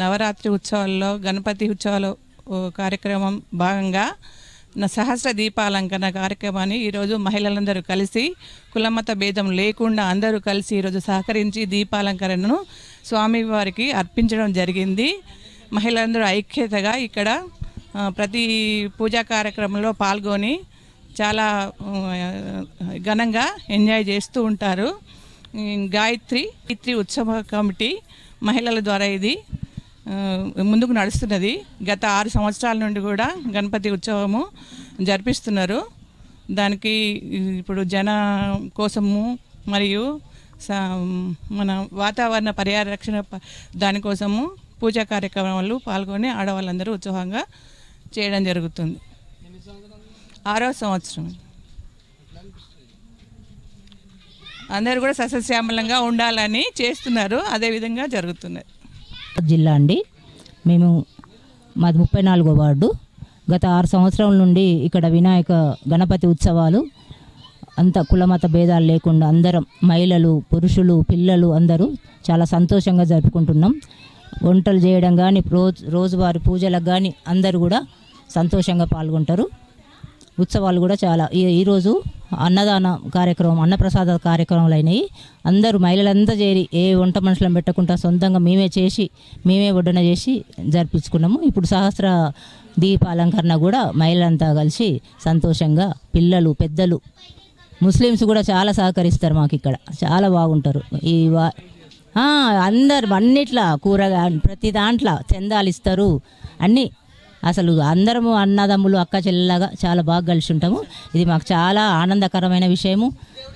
నవరాత్రి ఉత్సవాల్లో గణపతి ఉత్సవాల కార్యక్రమం భాగంగా సహస్ర దీపాలంకరణ కార్యక్రమాన్ని ఈరోజు మహిళలందరూ కలిసి కులమత భేదం లేకుండా అందరూ కలిసి ఈరోజు సహకరించి దీపాలంకరణను స్వామివారికి అర్పించడం జరిగింది. మహిళలందరూ ఐక్యతగా ఇక్కడ ప్రతి పూజా కార్యక్రమంలో పాల్గొని చాలా ఘనంగా ఎంజాయ్ చేస్తూ ఉంటారు. గాయత్రి ఉత్సవ కమిటీ మహిళల ద్వారా ఇది ముందుకు నడుస్తున్నది. గత 6 సంవత్సరాల నుండి కూడా గణపతి ఉత్సవము జరిపిస్తున్నారు. దానికి ఇప్పుడు జన కోసము మరియు మన వాతావరణ పర్యారక్షణ దానికోసము పూజా కార్యక్రమాలు పాల్గొని ఆడవాళ్ళందరూ ఉత్సాహంగా చేయడం జరుగుతుంది. 6వ సంవత్సరం అందరూ కూడా సస్యశ్యామలంగా ఉండాలని చేస్తున్నారు. అదేవిధంగా జరుగుతున్నది. జిల్లా అండి, మేము మాది 34వ వార్డు. గత 6 సంవత్సరాల నుండి ఇక్కడ వినాయక గణపతి ఉత్సవాలు అంత కులమత భేదాలు లేకుండా అందరం మహిళలు, పురుషులు, పిల్లలు అందరూ చాలా సంతోషంగా జరుపుకుంటున్నాం. వంటలు చేయడం కానీ రోజువారి పూజలకు కానీ అందరూ కూడా సంతోషంగా పాల్గొంటారు. ఉత్సవాలు కూడా చాలా ఈరోజు అన్నదాన కార్యక్రమం, అన్నప్రసాద కార్యక్రమాలు అయినాయి. అందరూ మహిళలంతా చేరి ఏ వంట మనుషులను పెట్టకుండా సొంతంగా మేమే వడ్డన చేసి జరిపించుకున్నాము. ఇప్పుడు సహస్ర దీపాలంకరణ కూడా మహిళలంతా కలిసి సంతోషంగా, పిల్లలు, పెద్దలు, ముస్లిమ్స్ కూడా చాలా సహకరిస్తారు. మాకు ఇక్కడ చాలా బాగుంటారు. అందరు అన్నిట్లా కూరగా ప్రతి దాంట్లో చందాలు ఇస్తారు. అన్నీ అసలు అందరము అన్నదమ్ములు, అక్క చెల్లెలాగా చాలా బాగా కలిసి ఉంటాము. ఇది మాకు చాలా ఆనందకరమైన విషయము.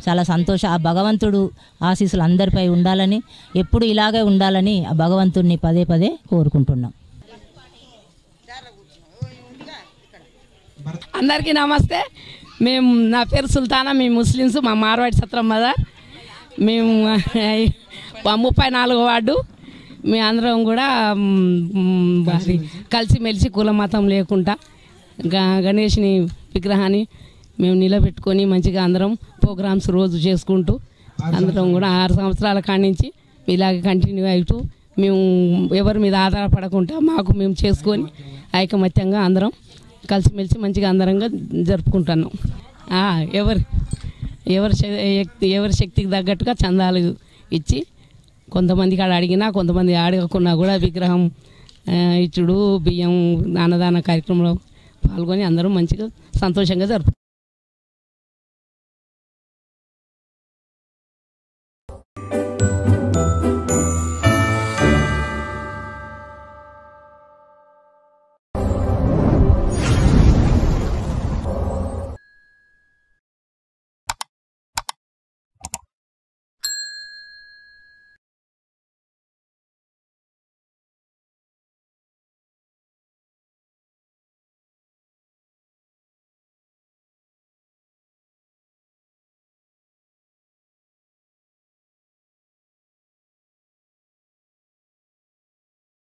చాలా సంతోషం. ఆ భగవంతుడు ఆశీస్సులు అందరిపై ఉండాలని, ఎప్పుడు ఇలాగే ఉండాలని ఆ భగవంతుడిని పదే పదే కోరుకుంటున్నాం. అందరికీ నమస్తే. నా పేరు సుల్తానా. మేము ముస్లిమ్స్. మా మార్వాడి సత్రం మదర్. మేము 34వ వార్డు. మీ అందరం కూడా కలిసిమెలిసి కుల మతం లేకుండా గణేష్ని విగ్రహాన్ని మేము నిలబెట్టుకొని మంచిగా అందరం ప్రోగ్రామ్స్ రోజు చేసుకుంటూ అందరం కూడా 6 సంవత్సరాల కాడి నుంచి ఇలాగే కంటిన్యూ అవుతూ మేము ఎవరి మీద ఆధారపడకుండా మేము చేసుకొని ఐకమత్యంగా అందరం కలిసిమెలిసి మంచిగా అందరంగా జరుపుకుంటున్నాం. ఎవరి శక్తికి తగ్గట్టుగా చందాలు ఇచ్చి కొంతమందికి అడిగినా కొంతమంది అడగకున్నా కూడా విగ్రహం ఇచ్చుడు, బియ్యం, అన్నదాన కార్యక్రమంలో పాల్గొని అందరం మంచిగా సంతోషంగా జరుపుకుంటాం.